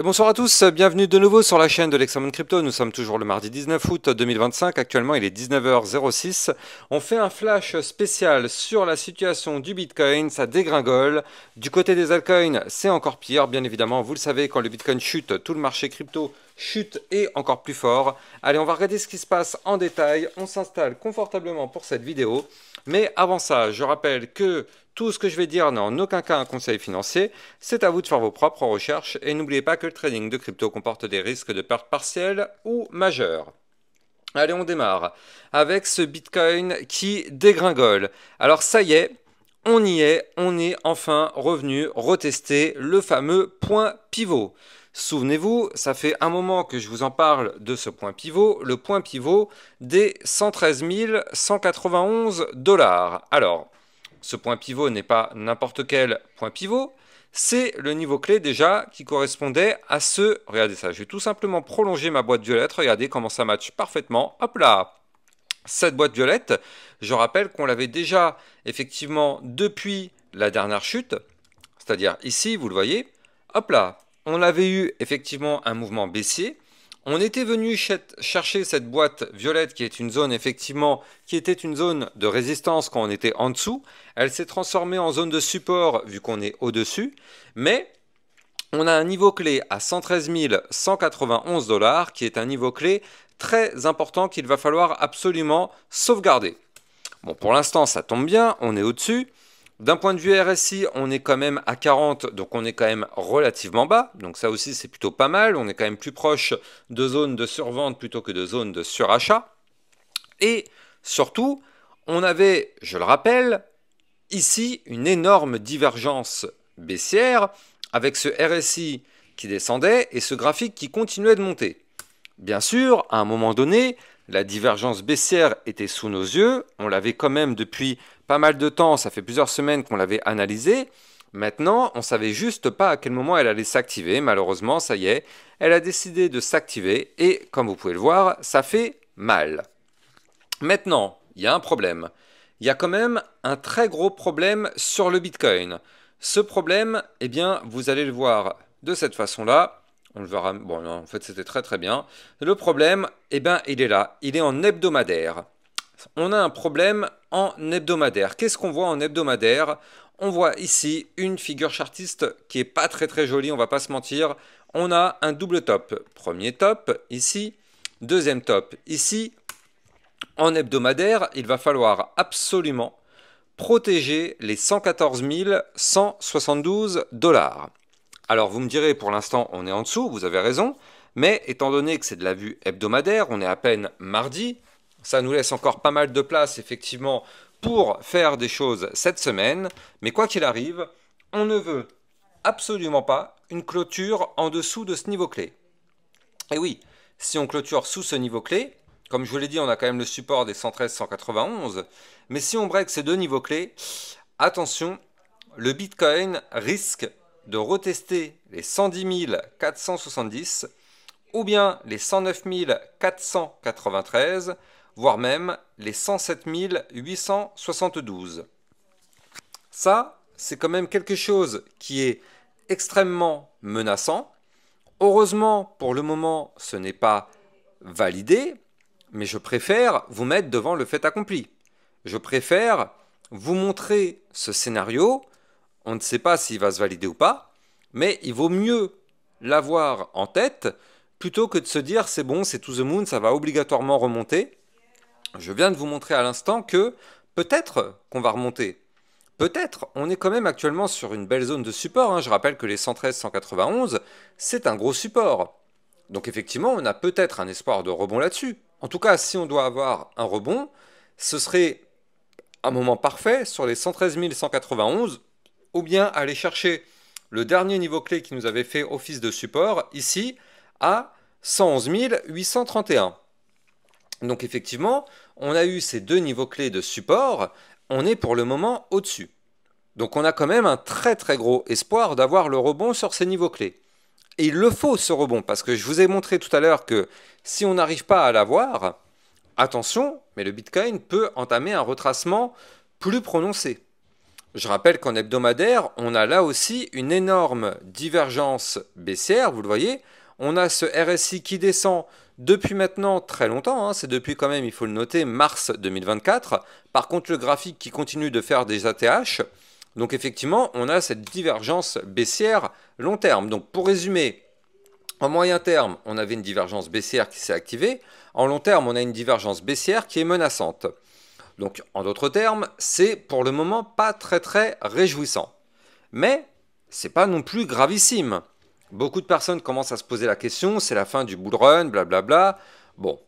Et bonsoir à tous, bienvenue de nouveau sur la chaîne de l'Hexamone Crypto. Nous sommes toujours le mardi 19 août 2025, actuellement il est 19h06. On fait un flash spécial sur la situation du Bitcoin, ça dégringole. Du côté des altcoins, c'est encore pire, bien évidemment. Vous le savez, quand le Bitcoin chute, tout le marché crypto chute et encore plus fort. Allez, on va regarder ce qui se passe en détail. On s'installe confortablement pour cette vidéo. Mais avant ça, je rappelle que tout ce que je vais dire n'est en aucun cas un conseil financier. C'est à vous de faire vos propres recherches. Et n'oubliez pas que le trading de crypto comporte des risques de perte partielle ou majeure. Allez, on démarre avec ce Bitcoin qui dégringole. Alors ça y est, on y est, on est enfin revenu retester le fameux point pivot. Souvenez-vous, ça fait un moment que je vous en parle de ce point pivot, le point pivot des 113 191 $. Alors, ce point pivot n'est pas n'importe quel point pivot, c'est le niveau clé déjà qui correspondait à ce... Regardez ça, je vais tout simplement prolonger ma boîte violette, regardez comment ça matche parfaitement. Hop là! Cette boîte violette, je rappelle qu'on l'avait déjà effectivement depuis la dernière chute, c'est-à-dire ici, vous le voyez, hop là, on avait eu effectivement un mouvement baissier. On était venu chercher cette boîte violette qui est une zone effectivement, qui était une zone de résistance quand on était en dessous. Elle s'est transformée en zone de support vu qu'on est au-dessus. Mais on a un niveau clé à 113 191 $ qui est un niveau clé très important qu'il va falloir absolument sauvegarder. Bon, pour l'instant, ça tombe bien, on est au-dessus. D'un point de vue RSI, on est quand même à 40, donc on est quand même relativement bas. Donc ça aussi, c'est plutôt pas mal. On est quand même plus proche de zones de survente plutôt que de zones de surachat. Et surtout, on avait, je le rappelle, ici une énorme divergence baissière avec ce RSI qui descendait et ce graphique qui continuait de monter. Bien sûr, à un moment donné, la divergence baissière était sous nos yeux. On l'avait quand même depuis pas mal de temps. Ça fait plusieurs semaines qu'on l'avait analysée. Maintenant, on savait juste pas à quel moment elle allait s'activer. Malheureusement, ça y est, elle a décidé de s'activer. Et comme vous pouvez le voir, ça fait mal. Maintenant, il y a un problème. Il y a quand même un très gros problème sur le Bitcoin. Ce problème, eh bien, vous allez le voir de cette façon-là. On le verra. Bon, non, en fait, c'était très très bien. Le problème, eh bien, il est là. Il est en hebdomadaire. On a un problème en hebdomadaire. Qu'est-ce qu'on voit en hebdomadaire? On voit ici une figure chartiste qui est pas très très jolie, on va pas se mentir. On a un double top. Premier top ici, deuxième top ici. En hebdomadaire, il va falloir absolument protéger les 114 172 $. Alors vous me direz, pour l'instant, on est en dessous, vous avez raison, mais étant donné que c'est de la vue hebdomadaire, on est à peine mardi, ça nous laisse encore pas mal de place, effectivement, pour faire des choses cette semaine, mais quoi qu'il arrive, on ne veut absolument pas une clôture en dessous de ce niveau clé. Et oui, si on clôture sous ce niveau clé, comme je vous l'ai dit, on a quand même le support des 113-191, mais si on break ces deux niveaux clés, attention, le Bitcoin risque de retester les 110 470 ou bien les 109 493, voire même les 107 872. Ça, c'est quand même quelque chose qui est extrêmement menaçant. Heureusement, pour le moment, ce n'est pas validé, mais je préfère vous mettre devant le fait accompli. Je préfère vous montrer ce scénario. On ne sait pas s'il va se valider ou pas, mais il vaut mieux l'avoir en tête plutôt que de se dire c'est bon, c'est to the moon, ça va obligatoirement remonter. Je viens de vous montrer à l'instant que peut-être qu'on va remonter. Peut-être, on est quand même actuellement sur une belle zone de support. Hein. Je rappelle que les 113-191, c'est un gros support. Donc effectivement, on a peut-être un espoir de rebond là-dessus. En tout cas, si on doit avoir un rebond, ce serait un moment parfait sur les 113 191, ou bien aller chercher le dernier niveau clé qui nous avait fait office de support, ici, à 111 831. Donc effectivement, on a eu ces deux niveaux clés de support, on est pour le moment au-dessus. Donc on a quand même un très très gros espoir d'avoir le rebond sur ces niveaux clés. Et il le faut ce rebond, parce que je vous ai montré tout à l'heure que si on n'arrive pas à l'avoir, attention, mais le Bitcoin peut entamer un retracement plus prononcé. Je rappelle qu'en hebdomadaire, on a là aussi une énorme divergence baissière, vous le voyez. On a ce RSI qui descend depuis maintenant très longtemps, hein, c'est depuis quand même, il faut le noter, mars 2024. Par contre, le graphique qui continue de faire des ATH. Donc effectivement, on a cette divergence baissière long terme. Donc pour résumer, en moyen terme, on avait une divergence baissière qui s'est activée. En long terme, on a une divergence baissière qui est menaçante. Donc, en d'autres termes, c'est pour le moment pas très réjouissant. Mais c'est pas non plus gravissime. Beaucoup de personnes commencent à se poser la question, c'est la fin du bull run, blablabla. Bon,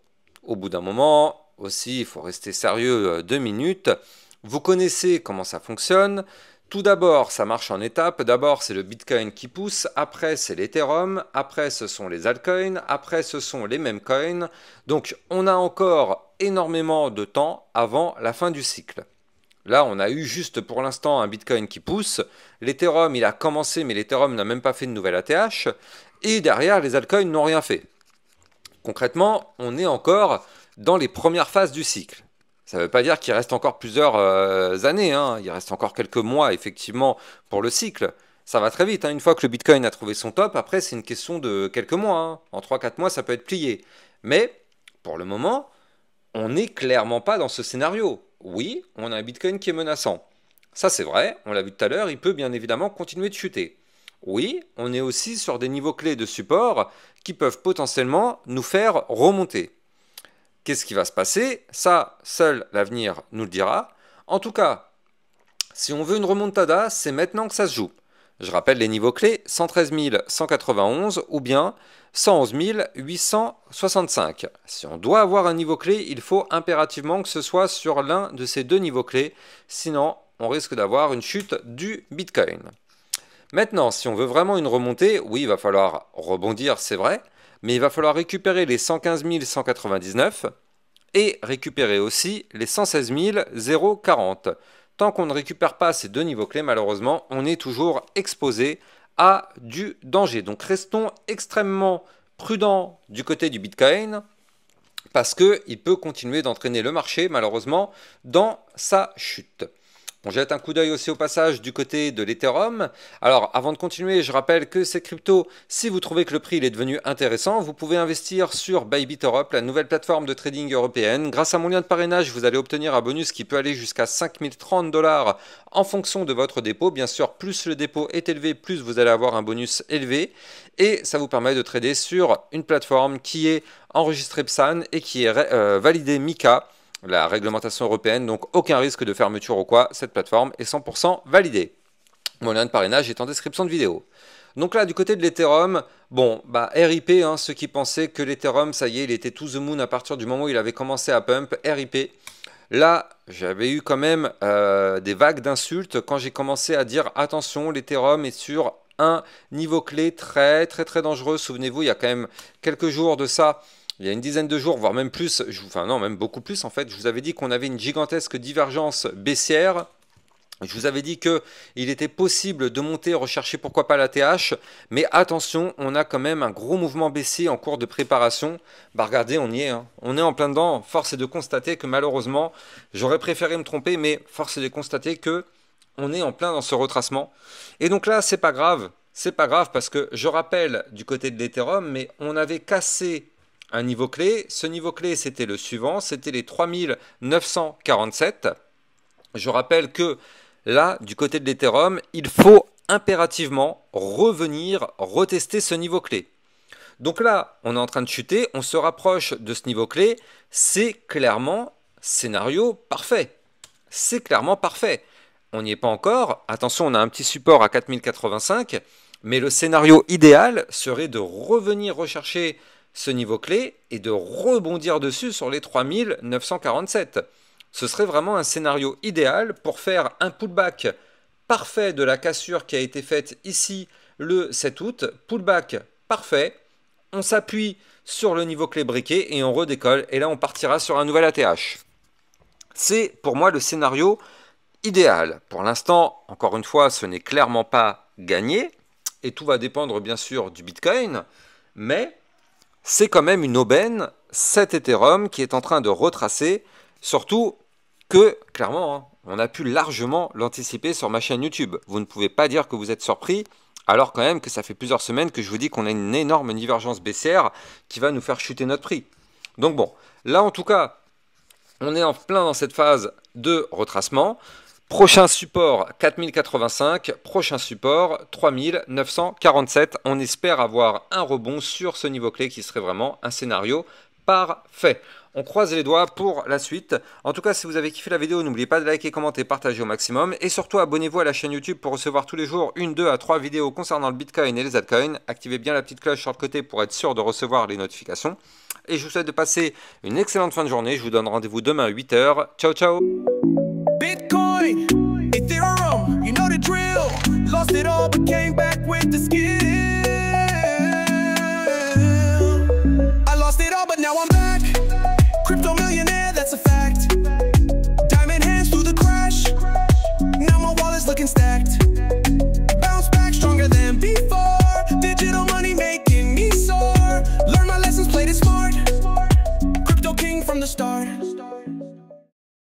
au bout d'un moment, aussi, il faut rester sérieux 2 minutes. Vous connaissez comment ça fonctionne. Tout d'abord, ça marche en étapes. D'abord, c'est le Bitcoin qui pousse. Après, c'est l'Ethereum. Après, ce sont les altcoins. Après, ce sont les mêmes coins. Donc, on a encore énormément de temps avant la fin du cycle. Là, on a eu juste pour l'instant un Bitcoin qui pousse. L'Ethereum, il a commencé, mais l'Ethereum n'a même pas fait de nouvelle ATH. Et derrière, les altcoins n'ont rien fait. Concrètement, on est encore dans les premières phases du cycle. Ça ne veut pas dire qu'il reste encore plusieurs années, hein. Il reste encore quelques mois, effectivement, pour le cycle. Ça va très vite, hein. Une fois que le Bitcoin a trouvé son top, après, c'est une question de quelques mois, hein. En 3-4 mois, ça peut être plié. Mais, pour le moment, on n'est clairement pas dans ce scénario. Oui, on a un Bitcoin qui est menaçant. Ça, c'est vrai, on l'a vu tout à l'heure, il peut bien évidemment continuer de chuter. Oui, on est aussi sur des niveaux clés de support qui peuvent potentiellement nous faire remonter. Qu'est-ce qui va se passer? Ça, seul l'avenir nous le dira. En tout cas, si on veut une remontada, c'est maintenant que ça se joue. Je rappelle les niveaux clés, 113 191 ou bien 111 865. Si on doit avoir un niveau clé, il faut impérativement que ce soit sur l'un de ces deux niveaux clés, sinon on risque d'avoir une chute du Bitcoin. Maintenant, si on veut vraiment une remontée, oui, il va falloir rebondir, c'est vrai, mais il va falloir récupérer les 115 199 et récupérer aussi les 116 040. Tant qu'on ne récupère pas ces deux niveaux clés, malheureusement, on est toujours exposé à du danger. Donc restons extrêmement prudents du côté du Bitcoin parce qu'il peut continuer d'entraîner le marché, malheureusement, dans sa chute. On jette un coup d'œil aussi au passage du côté de l'Ethereum. Alors, avant de continuer, je rappelle que ces cryptos, si vous trouvez que le prix il est devenu intéressant, vous pouvez investir sur Bybit Europe, la nouvelle plateforme de trading européenne. Grâce à mon lien de parrainage, vous allez obtenir un bonus qui peut aller jusqu'à 5030 $ en fonction de votre dépôt. Bien sûr, plus le dépôt est élevé, plus vous allez avoir un bonus élevé. Et ça vous permet de trader sur une plateforme qui est enregistrée PSAN et qui est validée MiCA, la réglementation européenne, donc aucun risque de fermeture ou quoi, cette plateforme est 100% validée. Mon lien de parrainage est en description de vidéo. Donc là, du côté de l'Ethereum, bon, bah RIP, hein, ceux qui pensaient que l'Ethereum, ça y est, il était to the moon à partir du moment où il avait commencé à pump, RIP. Là, j'avais eu quand même des vagues d'insultes quand j'ai commencé à dire attention, l'Ethereum est sur un niveau clé très dangereux. Souvenez-vous, il y a quand même quelques jours de ça, il y a une dizaine de jours, voire même plus, enfin non, même beaucoup plus en fait, je vous avais dit qu'on avait une gigantesque divergence baissière. Je vous avais dit qu'il était possible de monter, rechercher pourquoi pas la TH, mais attention, on a quand même un gros mouvement baissier en cours de préparation. Bah regardez, on y est, hein. On est en plein dedans. Force est de constater que malheureusement, j'aurais préféré me tromper, mais force est de constater que on est en plein dans ce retracement. Et donc là, c'est pas grave. C'est pas grave parce que je rappelle du côté de l'Ethereum, mais on avait cassé un niveau clé. Ce niveau clé, c'était le suivant, c'était les 3947. Je rappelle que là, du côté de l'Ethereum, il faut impérativement revenir retester ce niveau clé. Donc là, on est en train de chuter, on se rapproche de ce niveau clé, c'est clairement scénario parfait. C'est clairement parfait. On n'y est pas encore, attention, on a un petit support à 4085, mais le scénario idéal serait de revenir rechercher ce niveau clé et de rebondir dessus sur les 3947. Ce serait vraiment un scénario idéal pour faire un pullback parfait de la cassure qui a été faite ici le 7 août. Pullback parfait. On s'appuie sur le niveau clé briqué et on redécolle. Et là, on partira sur un nouvel ATH. C'est pour moi le scénario idéal. Pour l'instant, encore une fois, ce n'est clairement pas gagné. Et tout va dépendre bien sûr du Bitcoin. Mais c'est quand même une aubaine, cet Ethereum qui est en train de retracer. Surtout que, clairement, hein, on a pu largement l'anticiper sur ma chaîne YouTube. Vous ne pouvez pas dire que vous êtes surpris, alors quand même que ça fait plusieurs semaines que je vous dis qu'on a une énorme divergence baissière qui va nous faire chuter notre prix. Donc bon, là en tout cas, on est en plein dans cette phase de retracement. Prochain support 4085, prochain support 3947. On espère avoir un rebond sur ce niveau clé qui serait vraiment un scénario parfait. On croise les doigts pour la suite. En tout cas, si vous avez kiffé la vidéo, n'oubliez pas de liker, commenter, partager au maximum. Et surtout, abonnez-vous à la chaîne YouTube pour recevoir tous les jours 1, 2 à 3 vidéos concernant le Bitcoin et les altcoins. Activez bien la petite cloche sur le côté pour être sûr de recevoir les notifications. Et je vous souhaite de passer une excellente fin de journée. Je vous donne rendez-vous demain à 8 h. Ciao, ciao! Bitcoin, Ethereum, you know the drill. Lost it all but came back with the skill. I lost it all but now I'm back. Crypto millionaire, that's a fact.